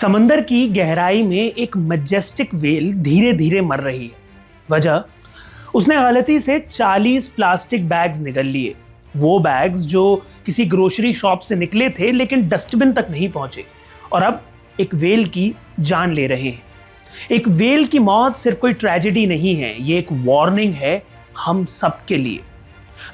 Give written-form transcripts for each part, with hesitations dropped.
समंदर की गहराई में एक मैजेस्टिक व्हेल धीरे धीरे मर रही है। वजह, उसने गलती से 40 प्लास्टिक बैग्स निगल लिए। वो बैग्स जो किसी ग्रोसरी शॉप से निकले थे लेकिन डस्टबिन तक नहीं पहुंचे, और अब एक व्हेल की जान ले रहे हैं। एक व्हेल की मौत सिर्फ कोई ट्रेजेडी नहीं है, ये एक वार्निंग है हम सबके लिए।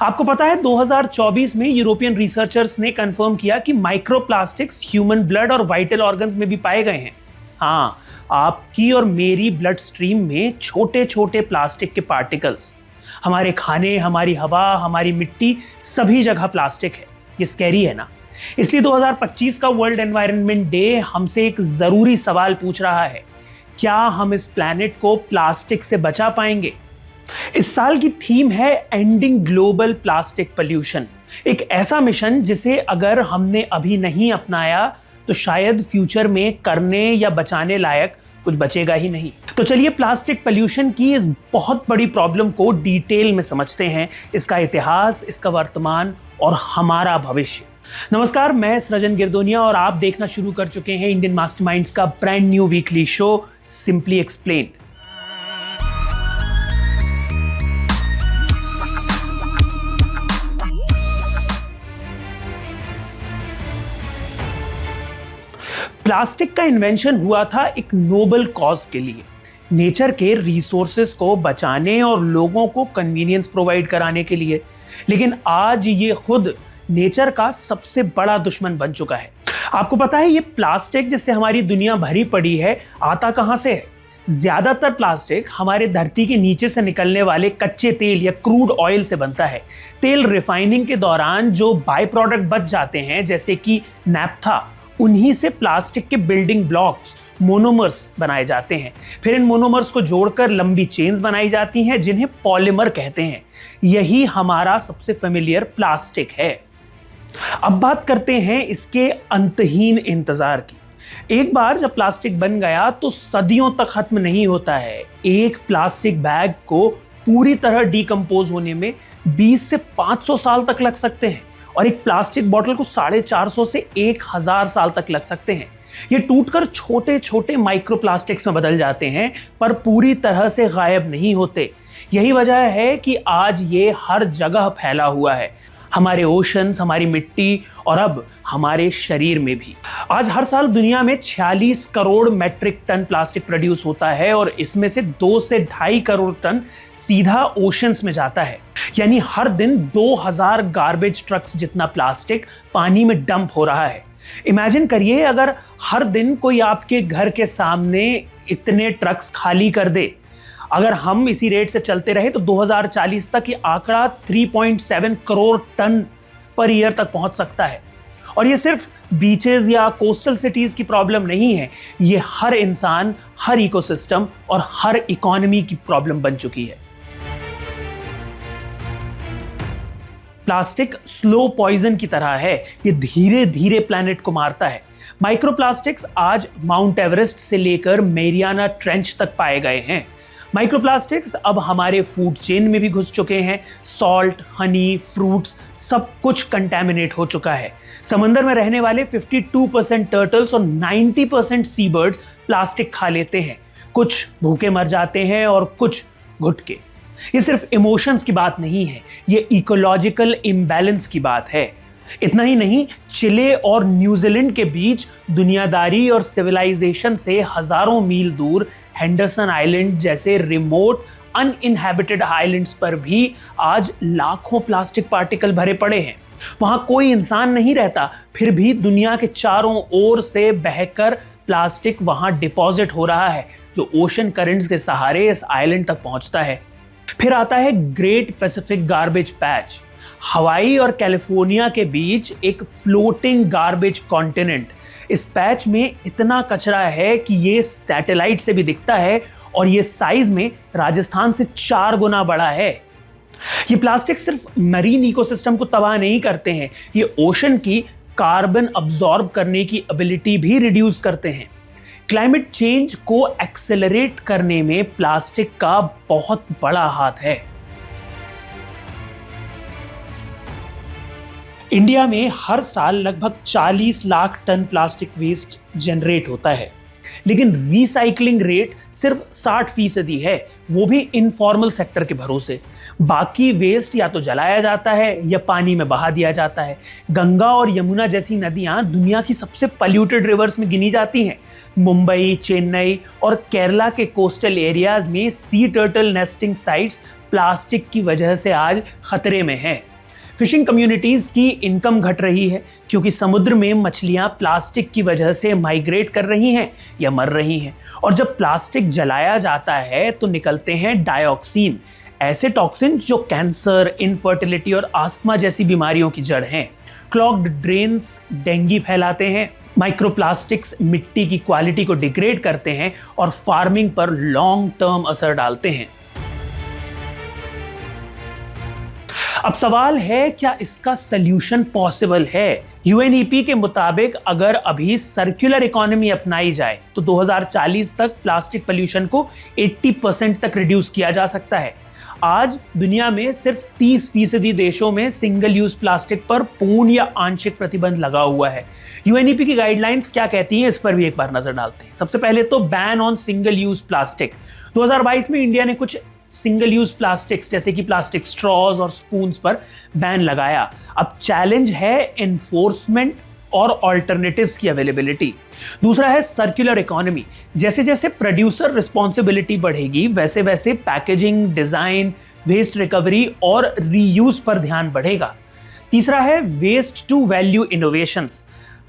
आपको पता है 2024 में यूरोपियन रिसर्चर्स ने कंफर्म किया कि माइक्रोप्लास्टिक्स ह्यूमन ब्लड और वाइटल ऑर्गन्स में भी पाए गए हैं। हाँ, आपकी और मेरी ब्लड स्ट्रीम में छोटे छोटे प्लास्टिक के पार्टिकल्स। हमारे खाने, हमारी हवा, हमारी मिट्टी, सभी जगह प्लास्टिक है। ये स्कैरी है ना? इसलिए 2025 का वर्ल्ड एनवायरनमेंट डे हमसे एक जरूरी सवाल पूछ रहा है, क्या हम इस प्लैनेट को प्लास्टिक से बचा पाएंगे? इस साल की थीम है एंडिंग ग्लोबल प्लास्टिक पोल्यूशन। एक ऐसा मिशन जिसे अगर हमने अभी नहीं अपनाया तो शायद फ्यूचर में करने या बचाने लायक कुछ बचेगा ही नहीं। तो चलिए प्लास्टिक पोल्यूशन की इस बहुत बड़ी प्रॉब्लम को डिटेल में समझते हैं, इसका इतिहास, इसका वर्तमान और हमारा भविष्य। नमस्कार, मैं सृजन गिरदोनिया और आप देखना शुरू कर चुके हैं इंडियन मास्टरमाइंड्स का brand new weekly show simply explained. Plastic का इन्वेंशन हुआ था एक नोबल कॉज के लिए, नेचर के रिसोर्सेज को बचाने और लोगों को कन्वीनियंस प्रोवाइड कराने के लिए। लेकिन आज ये खुद नेचर का सबसे बड़ा दुश्मन बन चुका है। आपको पता है ये प्लास्टिक जिससे हमारी दुनिया भरी पड़ी है, आता कहां से है? ज्यादातर प्लास्टिक हमारे धरती के नीचे से निकलने वाले कच्चे तेल या क्रूड ऑयल से बनता है। तेल रिफाइनिंग के दौरान जो बाय प्रोडक्ट बच जाते हैं, जैसे कि नैप्था, उन्हीं से प्लास्टिक के बिल्डिंग ब्लॉक्स, मोनोमर्स बनाए जाते हैं। फिर इन मोनोमर्स को जोड़कर लंबी चेन्स बनाई जाती हैं जिन्हें पॉलीमर कहते हैं। यही हमारा सबसे फेमिलियर प्लास्टिक है। अब बात करते हैं इसके अंतहीन इंतजार की। एक बार जब प्लास्टिक बन गया तो सदियों तक खत्म नहीं होता है। एक प्लास्टिक बैग को पूरी तरह डिकम्पोज होने में 20 से 500 साल तक लग सकते हैं, और एक प्लास्टिक बॉटल को 450 से 1000 साल तक लग सकते हैं। ये टूटकर छोटे छोटे माइक्रोप्लास्टिक्स में बदल जाते हैं, पर पूरी तरह से गायब नहीं होते। यही वजह है कि आज ये हर जगह फैला हुआ है, हमारे ओशंस, हमारी मिट्टी और अब हमारे शरीर में भी। आज हर साल दुनिया में 46 crore metric ton plastic produce होता है, और इसमें से 2 से 2.5 करोड़ टन सीधा ओशंस में जाता है। यानी हर दिन 2000 गार्बेज ट्रक्स जितना प्लास्टिक पानी में डंप हो रहा है। इमेजिन करिए अगर हर दिन कोई आपके घर के सामने इतने ट्रक्स खाली कर दे। अगर हम इसी रेट से चलते रहे तो 2040 तक ये आंकड़ा 3.7 करोड़ टन पर ईयर तक पहुंच सकता है। और ये सिर्फ बीचेस या कोस्टल सिटीज की प्रॉब्लम नहीं है, ये हर इंसान, हर इकोसिस्टम और हर इकोनॉमी की प्रॉब्लम बन चुकी है। प्लास्टिक स्लो पॉइजन की तरह है, ये धीरे धीरे प्लैनेट को मारता है। माइक्रोप्लास्टिक्स आज माउंट एवरेस्ट से लेकर मैरियाना ट्रेंच तक पाए गए हैं। माइक्रोप्लास्टिक्स अब हमारे फूड चेन में भी घुस चुके हैं। सॉल्ट, हनी, फ्रूट्स, सब कुछ कंटेमिनेट हो चुका है। समंदर में रहने वाले 52% टर्टल्स और 90% सी बर्ड्स प्लास्टिक खा लेते हैं। कुछ भूखे मर जाते हैं और कुछ घुट के। ये सिर्फ इमोशंस की बात नहीं है, ये इकोलॉजिकल इम्बैलेंस की बात है। इतना ही नहीं, चिले और न्यूजीलैंड के बीच दुनियादारी और सिविलाइजेशन से हजारों मील दूर हेंडरसन आइलैंड जैसे रिमोट अनइनहैबिटेड आइलैंड्स पर भी आज लाखों प्लास्टिक पार्टिकल भरे पड़े हैं। वहां कोई इंसान नहीं रहता, फिर भी दुनिया के चारों ओर से बहकर प्लास्टिक वहां डिपॉजिट हो रहा है, जो ओशन करंट्स के सहारे इस आइलैंड तक पहुंचता है। फिर आता है ग्रेट पैसिफिक गार्बेज पैच, हवाई और कैलिफोर्निया के बीच एक फ्लोटिंग गार्बेज कॉन्टिनेंट। इस पैच में इतना कचरा है कि ये सैटेलाइट से भी दिखता है, और ये साइज में राजस्थान से 4 गुना बड़ा है। ये प्लास्टिक सिर्फ मरीन इकोसिस्टम को तबाह नहीं करते हैं, ये ओशन की कार्बन अब्सॉर्ब करने की एबिलिटी भी रिड्यूस करते हैं। क्लाइमेट चेंज को एक्सेलरेट करने में प्लास्टिक का बहुत बड़ा हाथ है। इंडिया में हर साल लगभग 40 lakh ton plastic waste generate होता है। लेकिन रिसाइकलिंग रेट सिर्फ 60% है, वो भी इनफॉर्मल सेक्टर के भरोसे। बाकी वेस्ट या तो जलाया जाता है या पानी में बहा दिया जाता है। गंगा और यमुना जैसी नदियां दुनिया की सबसे पॉल्यूटेड रिवर्स में गिनी जाती हैं। मुंबई, चेन्नई और केरला के कोस्टल एरियाज में sea turtle nesting sites plastic की वजह से आज खतरे में हैं। फिशिंग कम्युनिटीज की इनकम घट रही है क्योंकि समुद्र में मछलियां प्लास्टिक की वजह से माइग्रेट कर रही हैं या मर रही हैं। और जब प्लास्टिक जलाया जाता है तो निकलते हैं डाइऑक्सिन, ऐसे टॉक्सिन जो कैंसर, इनफर्टिलिटी और आस्थमा जैसी बीमारियों की जड़ हैं। क्लॉग्ड ड्रेन्स डेंगू फैलाते हैं। माइक्रोप्लास्टिक्स मिट्टी की क्वालिटी को डिग्रेड करते हैं और फार्मिंग पर लॉन्ग टर्म असर डालते हैं। अब सवाल है, क्या इसका सल्यूशन पॉसिबल है? यूएनईपी के मुताबिक अगर अभी सर्कुलर इकोनॉमी अपनाई जाए तो 2040 तक प्लास्टिक पोल्यूशन को 80% तक रिड्यूस किया जा सकता है। आज दुनिया में सिर्फ 30% देशों में सिंगल यूज प्लास्टिक पर पूर्ण या आंशिक प्रतिबंध लगा हुआ है। यूएनईपी की गाइडलाइंस क्या कहती हैं, इस पर भी एक बार नजर डालते हैं। सबसे पहले तो ban on single use plastic. 2022 में इंडिया ने कुछ सिंगल यूज प्लास्टिक्स जैसे कि प्लास्टिक स्ट्रॉज और स्पून्स पर बैन लगाया। अब चैलेंज है एनफोर्समेंट और ऑल्टरनेटिव्स की अवेलेबिलिटी। दूसरा है सर्कुलर इकोनॉमी। जैसे जैसे प्रोड्यूसर रिस्पॉन्सिबिलिटी बढ़ेगी वैसे वैसे पैकेजिंग, डिजाइन, वेस्ट रिकवरी और रीयूज पर ध्यान बढ़ेगा। तीसरा है waste to value innovations.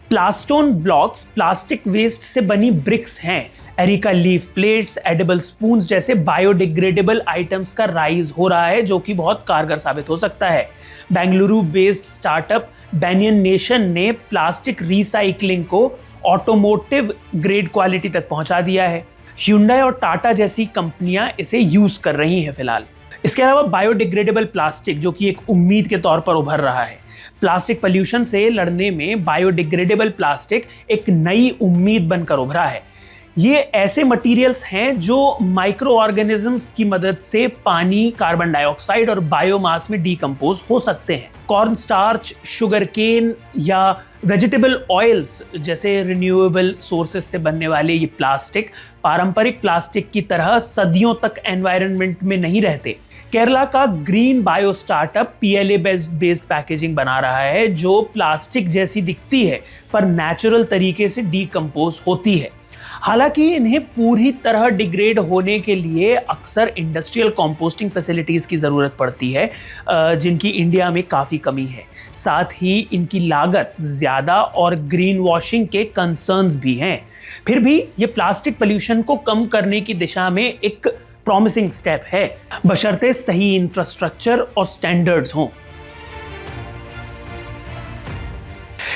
Plastone blocks plastic waste से बनी ब्रिक्स हैं। Areca leaf plates, edible spoons जैसे बायोडिग्रेडेबल आइटम्स का राइज हो रहा है जो कि बहुत कारगर साबित हो सकता है। Bengaluru based startup banyan nation ने प्लास्टिक रिसाइकलिंग को ऑटोमोटिव ग्रेड क्वालिटी तक पहुंचा दिया है। Hyundai और टाटा जैसी कंपनियां इसे यूज कर रही हैं फिलहाल। इसके अलावा बायोडिग्रेडेबल प्लास्टिक जो कि एक उम्मीद के तौर पर उभर रहा है। प्लास्टिक पोल्यूशन से लड़ने में बायोडिग्रेडेबल प्लास्टिक एक नई उम्मीद बनकर उभरा है। ये ऐसे मटेरियल्स हैं जो माइक्रो ऑर्गेनिजम्स की मदद से पानी, कार्बन डाइऑक्साइड और बायोमास में डीकंपोज हो सकते हैं। कॉर्न स्टार्च, शुगर केन या वेजिटेबल ऑयल्स जैसे रिन्यूएबल सोर्सेस से बनने वाले ये प्लास्टिक पारंपरिक प्लास्टिक की तरह सदियों तक एनवायरनमेंट में नहीं रहते। केरला का green bio startup PLA based packaging बना रहा है जो प्लास्टिक जैसी दिखती है पर नेचुरल तरीके से डीकंपोज होती है। हालांकि इन्हें पूरी तरह डिग्रेड होने के लिए अक्सर इंडस्ट्रियल कंपोस्टिंग फैसिलिटीज की जरूरत पड़ती है, जिनकी इंडिया में काफ़ी कमी है। साथ ही इनकी लागत ज़्यादा और ग्रीन वॉशिंग के कंसर्न्स भी हैं। फिर भी ये प्लास्टिक पोल्यूशन को कम करने की दिशा में एक प्रॉमिसिंग स्टेप है, बशर्ते सही इंफ्रास्ट्रक्चर और स्टैंडर्ड्स हों।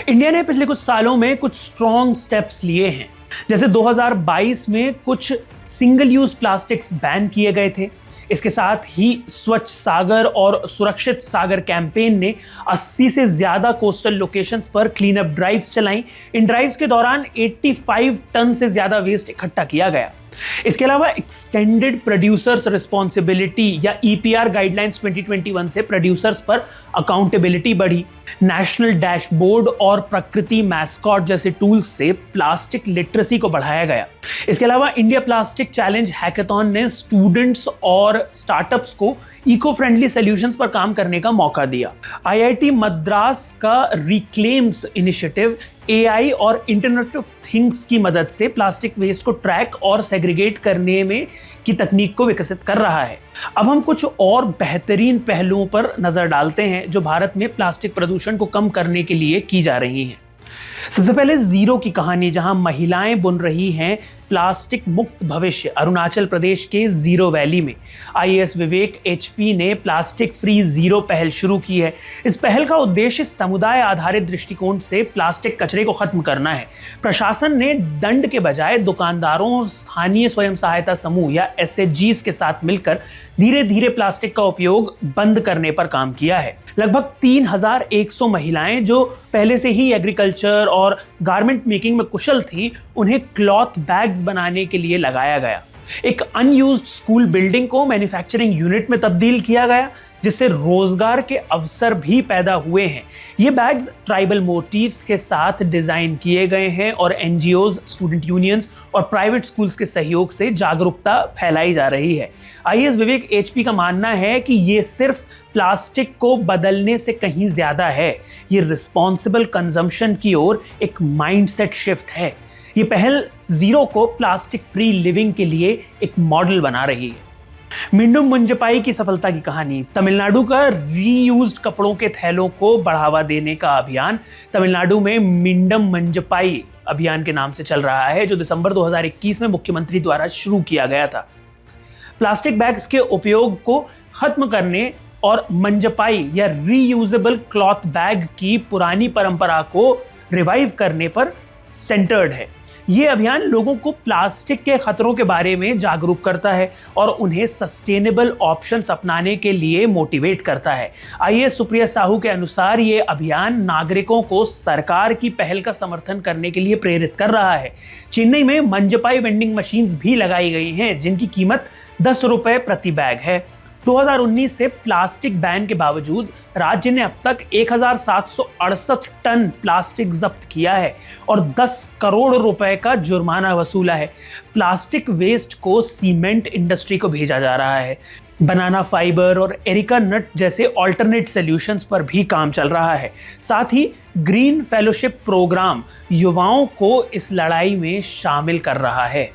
इंडिया ने पिछले कुछ सालों में कुछ स्ट्रॉन्ग स्टेप्स लिए हैं। जैसे 2022 में कुछ सिंगल यूज प्लास्टिक्स बैन किए गए थे। इसके साथ ही स्वच्छ सागर और सुरक्षित सागर कैंपेन ने 80 से ज्यादा कोस्टल लोकेशंस पर क्लीन अप ड्राइव्स चलाई। इन ड्राइव्स के दौरान 85 टन से ज्यादा वेस्ट इकट्ठा किया गया। इसके अलावा एक्सटेंडेड प्रोड्यूसर्स रिस्पॉन्सिबिलिटी या ईपीआर गाइडलाइंस 2021 से प्रोड्यूसर्स पर अकाउंटेबिलिटी बढ़ी। नेशनल डैशबोर्ड और प्रकृति मैस्कॉट जैसे टूल्स से प्लास्टिक लिटरेसी को बढ़ाया गया। इसके अलावा इंडिया प्लास्टिक चैलेंज हैकाथॉन ने स्टूडेंट्स और स्टार्टअप्स को इको फ्रेंडली सॉल्यूशंस पर काम करने का मौका दिया। आईआईटी मद्रास का रिक्लेम्स इनिशिएटिव एआई और इंटरनेट ऑफ थिंग्स की मदद से प्लास्टिक वेस्ट को ट्रैक और सेग्रीगेट करने में की तकनीक को विकसित कर रहा है। अब हम कुछ और बेहतरीन पहलुओं पर नजर डालते हैं जो भारत में प्लास्टिक प्रदूषण को कम करने के लिए की जा रही हैं। सबसे पहले जीरो की कहानी, जहां महिलाएं बुन रही हैं प्लास्टिक मुक्त भविष्य। अरुणाचल प्रदेश के जीरो वैली में आईएएस विवेक एचपी ने प्लास्टिक फ्री जीरो पहल शुरू की है। इस पहल का उद्देश्य समुदाय आधारित दृष्टिकोण से प्लास्टिक कचरे को खत्म करना है। प्रशासन ने दंड के बजाय दुकानदारों, स्थानीय स्वयं सहायता समूह या एसएचजीज के साथ मिलकर धीरे धीरे प्लास्टिक का उपयोग बंद करने पर काम किया है। लगभग 3100 महिलाएं जो पहले से ही एग्रीकल्चर और गारमेंट मेकिंग में कुशल थीं, उन्हें क्लॉथ बैग्स बनाने के लिए लगाया गया। एक अनयूज्ड स्कूल बिल्डिंग को मैन्युफैक्चरिंग यूनिट में तब्दील किया गया जिससे रोजगार के अवसर भी पैदा हुए हैं। ये बैग्स ट्राइबल मोटिव्स के साथ डिजाइन किए गए हैं और एनजीओज, स्टूडेंट यूनियंस और प्राइवेट स्कूल्स के सहयोग से जागरूकता फैलाई जा रही है। आईएएस विवेक एचपी का मानना है कि ये सिर्फ प्लास्टिक को बदलने से कहीं ज्यादा है, ये रिस्पॉन्सिबल कंजम्पशन की ओर एक माइंडसेट शिफ्ट है। ये पहल जीरो को प्लास्टिक फ्री लिविंग के लिए एक मॉडल बना रही है। मिंडम मंजपाई की सफलता की कहानी। तमिलनाडु का रीयूज्ड कपड़ों के थैलों को बढ़ावा देने का अभियान तमिलनाडु में मिंडम मंजपाई अभियान के नाम से चल रहा है, जो दिसंबर 2021 में मुख्यमंत्री द्वारा शुरू किया गया था। प्लास्टिक बैग्स के उपयोग को खत्म करने और मंजपाई या रीयूजेबल क्लॉथ बैग की पुरानी परंपरा को रिवाइव करने पर सेंटर्ड है। ये अभियान लोगों को प्लास्टिक के खतरों के बारे में जागरूक करता है और उन्हें सस्टेनेबल ऑप्शंस अपनाने के लिए मोटिवेट करता है। आईएएस सुप्रिया साहू के अनुसार ये अभियान नागरिकों को सरकार की पहल का समर्थन करने के लिए प्रेरित कर रहा है। चेन्नई में मंजपाई वेंडिंग मशीन्स भी लगाई गई हैं, जिनकी कीमत 10 रुपए प्रति बैग है। 2019 से प्लास्टिक बैन के बावजूद राज्य ने अब तक 1768 टन प्लास्टिक जब्त किया है और 10 करोड़ रुपए का जुर्माना वसूला है। प्लास्टिक वेस्ट को सीमेंट इंडस्ट्री को भेजा जा रहा है। बनाना फाइबर और एरिका नट जैसे ऑल्टरनेट सॉल्यूशंस पर भी काम चल रहा है। साथ ही ग्रीन फेलोशिप प्रोग्राम युवाओं को इस लड़ाई में शामिल कर रहा है।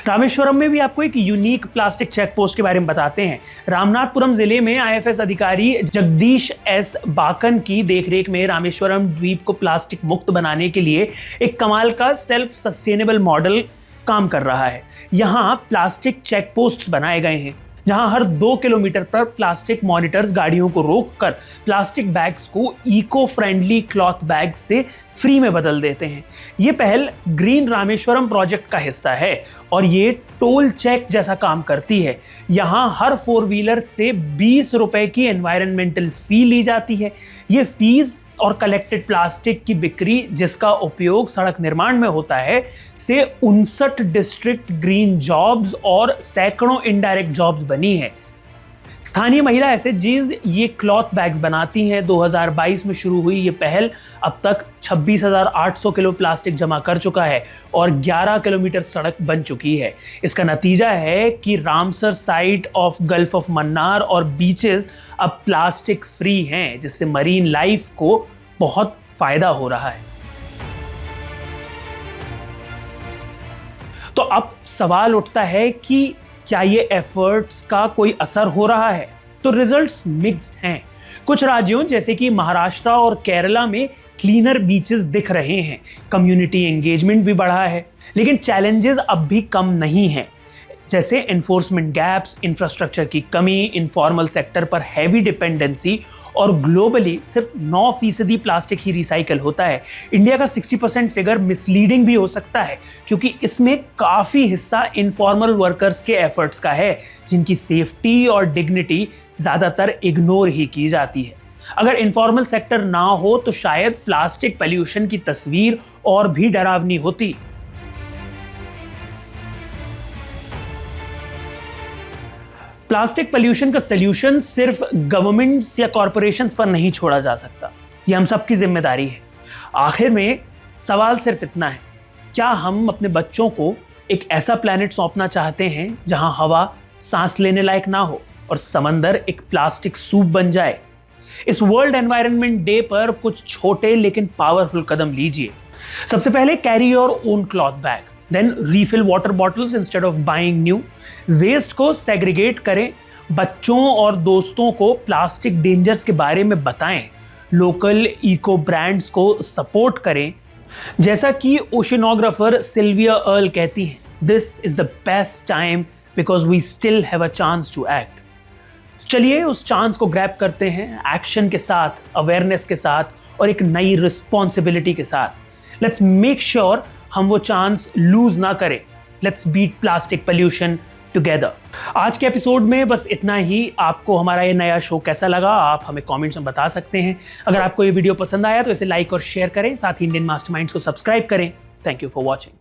रामेश्वरम में भी आपको एक यूनिक प्लास्टिक चेक पोस्ट के बारे में बताते हैं। रामनाथपुरम जिले में आईएफएस अधिकारी जगदीश एस बाकन की देखरेख में रामेश्वरम द्वीप को प्लास्टिक मुक्त बनाने के लिए एक कमाल का सेल्फ सस्टेनेबल मॉडल काम कर रहा है। यहाँ प्लास्टिक चेक पोस्ट बनाए गए हैं, जहां हर 2 किलोमीटर पर प्लास्टिक मॉनिटर्स गाड़ियों को रोककर प्लास्टिक बैग्स को इको फ्रेंडली क्लॉथ बैग से फ्री में बदल देते हैं। ये पहल ग्रीन रामेश्वरम प्रोजेक्ट का हिस्सा है और ये टोल चेक जैसा काम करती है। यहाँ हर 4 व्हीलर से 20 रुपए की एनवायरमेंटल फी ली जाती है। ये फीस और कलेक्टेड प्लास्टिक की बिक्री, जिसका उपयोग सड़क निर्माण में होता है, से 59 डिस्ट्रिक्ट ग्रीन जॉब्स और सैकड़ों इनडायरेक्ट जॉब्स बनी है। स्थानीय महिला एसएचजीज ये क्लॉथ बैग्स बनाती हैं। 2022 में शुरू हुई ये पहल अब तक 26,800 किलो प्लास्टिक जमा कर चुका है और 11 किलोमीटर सड़क बन चुकी है। इसका नतीजा है कि Ramsar site of gulf of Mannar और बीचेस अब प्लास्टिक फ्री हैं, जिससे मरीन लाइफ को बहुत फायदा हो रहा है। तो अब सवाल उठता है कि क्या ये एफर्ट्स का कोई असर हो रहा है? तो रिजल्ट्स मिक्स्ड हैं। कुछ राज्यों जैसे कि महाराष्ट्र और केरला में क्लीनर बीचेस दिख रहे हैं, कम्युनिटी एंगेजमेंट भी बढ़ा है, लेकिन चैलेंजेस अब भी कम नहीं हैं। जैसे एनफोर्समेंट गैप्स, इंफ्रास्ट्रक्चर की कमी, इनफॉर्मल सेक्टर पर हैवी डिपेंडेंसी और ग्लोबली सिर्फ 9% प्लास्टिक ही रिसाइकल होता है। इंडिया का 60% फिगर मिसलीडिंग भी हो सकता है, क्योंकि इसमें काफ़ी हिस्सा इनफॉर्मल वर्कर्स के एफर्ट्स का है, जिनकी सेफ्टी और डिग्निटी ज़्यादातर इग्नोर ही की जाती है। अगर इनफॉर्मल सेक्टर ना हो तो शायद प्लास्टिक पॉल्यूशन की तस्वीर और भी डरावनी होती। प्लास्टिक पॉल्यूशन का सलूशन सिर्फ गवर्नमेंट्स या कॉरपोरेशंस पर नहीं छोड़ा जा सकता, ये हम सबकी जिम्मेदारी है। आखिर में सवाल सिर्फ इतना है, क्या हम अपने बच्चों को एक ऐसा प्लैनेट सौंपना चाहते हैं जहां हवा सांस लेने लायक ना हो और समंदर एक प्लास्टिक सूप बन जाए? इस वर्ल्ड एनवायरनमेंट डे पर कुछ छोटे लेकिन पावरफुल कदम लीजिए। सबसे पहले carry your own cloth bag, then refill water bottles instead of buying new. Waste को सेग्रीगेट करें, बच्चों और दोस्तों को प्लास्टिक डेंजर्स के बारे में बताएं, लोकल इको ब्रांड्स को सपोर्ट करें। जैसा कि ओशनोग्राफर सिल्विया अर्ल कहती हैं, this is the best time because we still have a chance to act. चलिए उस चांस को ग्रैब करते हैं, एक्शन के साथ, अवेयरनेस के साथ और एक नई रिस्पॉन्सिबिलिटी के साथ। लेट्स मेक श्योर हम वो चांस लूज ना करें। Let's beat plastic pollution together. आज के एपिसोड में बस इतना ही। आपको हमारा ये नया शो कैसा लगा आप हमें कमेंट्स में बता सकते हैं। अगर आपको ये वीडियो पसंद आया तो इसे लाइक और शेयर करें, साथ ही इंडियन मास्टरमाइंड्स को सब्सक्राइब करें। Thank you for watching.